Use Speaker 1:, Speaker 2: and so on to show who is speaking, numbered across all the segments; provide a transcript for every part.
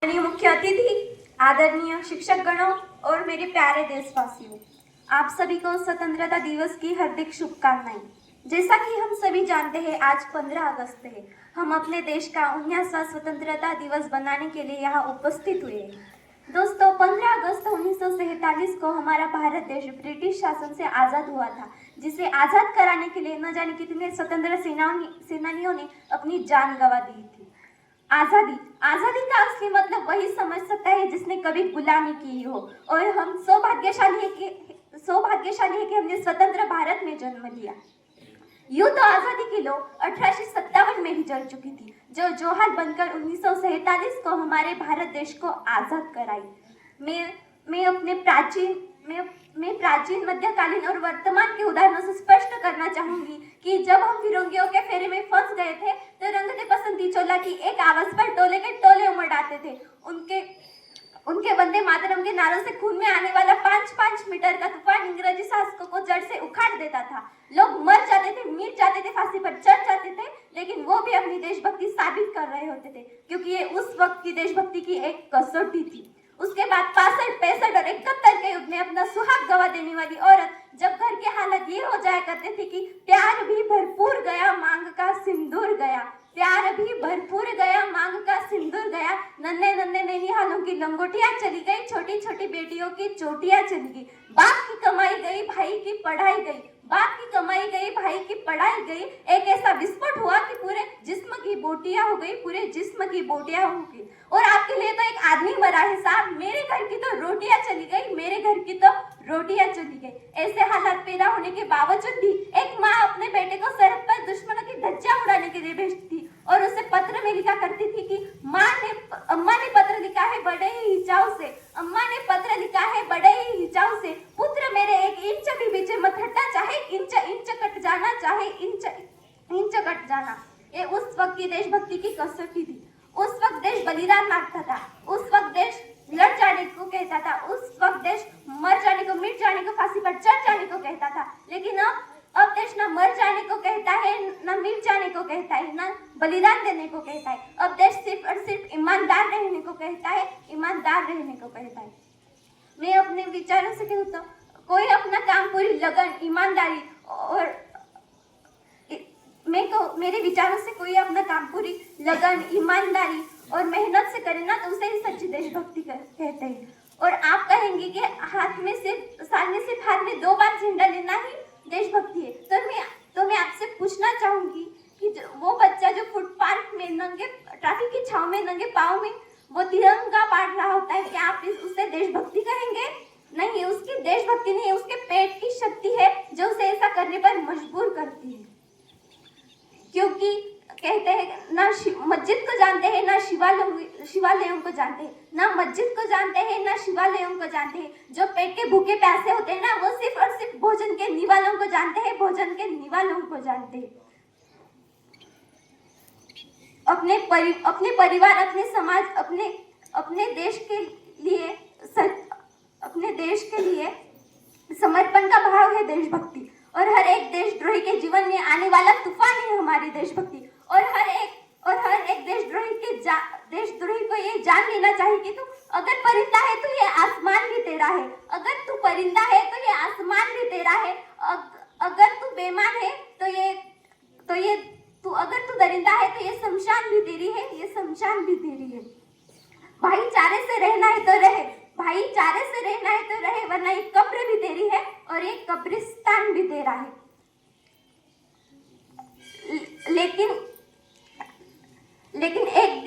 Speaker 1: माननीय मुख्य अतिथि, आदरणीय शिक्षक गणों और मेरे प्यारे देशवासियों, आप सभी को स्वतंत्रता दिवस की हार्दिक शुभकामनाएं। जैसा कि हम सभी जानते हैं, आज 15 अगस्त है। हम अपने देश का 19वां स्वतंत्रता दिवस बनाने के लिए यहाँ उपस्थित हुए हैं। दोस्तों, 15 अगस्त 1947 को हमारा भारत देश ब्रिटिश शासन से आज़ाद हुआ था, जिसे आज़ाद कराने के लिए न जाने कितने स्वतंत्र सेनानियों ने अपनी जान गंवा दी थी। आजादी आजादी का असली मतलब वही समझ सकता है जिसने कभी गुलामी की हो, और हम सौभाग्यशाली है कि हमने स्वतंत्र भारत में जन्म लिया। यूं तो आजादी की लो 1857 में ही जल चुकी थी, जो जोहार बनकर 1947 को हमारे भारत देश को आजाद कराई। मैं अपने प्राचीन मध्यकालीन और वर्तमान के उदाहरणों से स्पष्ट करना चाहूंगी कि जब हम फिरंगियों के फेरे में फंस गए थे, तो रंग ने बसंती चोला की एक आवाज पर टोले के टोले उमड़ आते थे। उनके वंदे मातरम के नारों से खून में आने वाला 5-5 मीटर का तूफान अंग्रेजी शासकों को जड़ से उखाड़ देता था। लोग मर जाते थे, मिट जाते थे, फांसी पर चढ़ जाते थे, लेकिन वो भी अपनी देशभक्ति साबित कर रहे होते थे, क्योंकि ये उस वक्त की देशभक्ति की एक कसौटी थी। उसके बाद 65, 65 और 71 के युद्ध में अपना सुहाग गवा देने वाली औरत जब घर के हालत ये हो जाया करते थे कि प्यार भी भरपूर गया, मांग का सिंदूर गया, प्यार भी भरपूर गया, मांग का सिंदूर गया, नन्हे नन्हे नैनिहालों की लंगोटियां चली गई, छोटी छोटी बेटियों की चोटियां चली गई, बाप की कमाई गई, भाई की पढ़ाई गई, बाप की कमाई गई, भाई की पढ़ाई गई। एक ऐसा विस्फोट हुआ कि पूरे जिस्म की बोटियां हो गई, पूरे जिस्म की बोटियां हो गई। और आपके लिए तो एक आदमी मरा है साहब, मेरे घर की तो रोटियां चली गई, मेरे घर की तो रोटियां चली गई। ऐसे हालात पैदा होने के बावजूद भी एक माँ अपने बेटे को सरहद पर दुश्मनों की धज्जियां उड़ाने के लिए भेजती थी, और उसे पत्र में लिखा करती थी कि अम्मा ने पत्र लिखा है बड़े ही हिचाव से, अम्मा ने पत्र लिखा है बड़े ही हिचाव से, पुत्र मेरे 1 इंच भी पीछे मत हटना, चाहे इंच इंच कट जाना, चाहे इंच इंच कट जाना। ये उस वक्त की देशभक्ति की कसौटी थी। उस वक्त देश बलिदान मांगता था, उस वक्त देश लड़ जाने को कहता था, उस वक्त देश मर जाने को, मिट जाने को, फांसी पर चढ़ जाने को कहता था। लेकिन अब देश न मर जाने को कहता है, न मिट जाने को कहता है, न बलिदान देने को कहता है। अब देश सिर्फ और सिर्फ ईमानदार रहने को कहता है, ईमानदार रहने को कहता है। मैं अपने विचारों से कहूँ तो कोई अपना काम पूरी लगन, ईमानदारी और मेरे विचारों से कोई अपना काम पूरी लगन, ईमानदारी और मेहनत से करे ना, तो उसे ही सच्ची देशभक्ति कहते हैं। और आप कहेंगे कि साल में सिर्फ हाथ में 2 बार झंडा लेना ही देशभक्ति है, तो मैं आपसे पूछना चाहूंगी कि वो बच्चा जो फुटपाथ में नंगे, ट्रैफिक की छांव में नंगे पाँव में वो तिरंगा बांट रहा होता है, क्या आप उसे देशभक्ति कहेंगे? नहीं, उसकी देशभक्ति नहीं है, उसके पेट की शक्ति है जो उसे ऐसा करने पर मजबूर करती है। क्योंकि कहते हैं ना मस्जिद को जानते हैं, ना शिवालयों को जानते हैं, ना मस्जिद को जानते हैं, ना शिवालयों को जानते हैं। जो पेट के भूखे प्यासे होते हैं ना, वो सिर्फ और सिर्फ भोजन के निवालों को जानते हैं, भोजन के निवालों को जानते हैं। अपने परिवार, अपने समाज, अपने देश के लिए समर्पण का भाव है देशभक्ति। और हर एक देशद्रोही के जीवन में आने वाला तूफान है हमारी देशभक्ति। और हर एक देशद्रोही को ये जान लेना चाहिए कि तू अगर परिंदा है तो ये आसमान भी तेरा है, अगर तू परिंदा है तो ये आसमान भी तेरा है, अगर तू बेईमान है अगर तू दरिंदा है तो ये शमशान भी तेरी है, ये शमशान भी तेरी है। भाईचारे से रहना है तो रहे, भाईचारे से रहना है तो रहे, वरना एक कब्र भी तेरी है और एक कब्रिस्तान भी तेरा है। लेकिन एक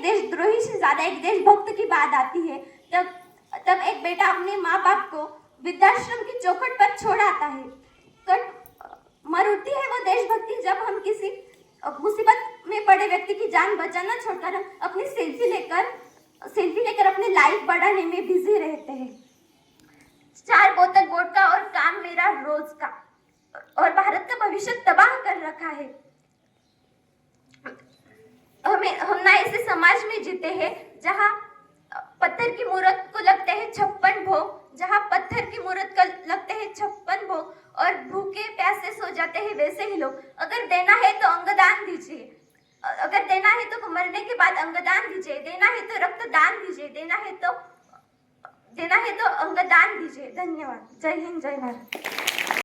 Speaker 1: देशद्रोही से ज्यादा एक देशभक्त की बात आती है। तब एक बेटा अपने माँ बाप को वृद्धाश्रम की चौखट पर छोड़ आता है। मर उठती है वो देशभक्ति जब हम किसी मुसीबत में पड़े व्यक्ति की जान बचाना छोड़कर अपनी सेल्फी लेकर अपनी लाइफ बढ़ाने में बिजी रहते हैं। 4 बोतल वोडका और काम मेरा रोज का, और भारत का भविष्य तबाह कर रखा है। हम ना ऐसे समाज में जीते हैं जहाँ पत्थर की मूर्त को लगते हैं 56 भोग, जहाँ पत्थर की मूर्त को लगते हैं 56 भोग, और भूखे प्यासे सो जाते हैं वैसे ही लोग। अगर देना है तो अंगदान दीजिए, अगर देना है तो मरने के बाद अंगदान दीजिए, देना है तो रक्तदान दीजिए, देना है तो अंगदान दीजिए। धन्यवाद। जय हिंद, जय भारत।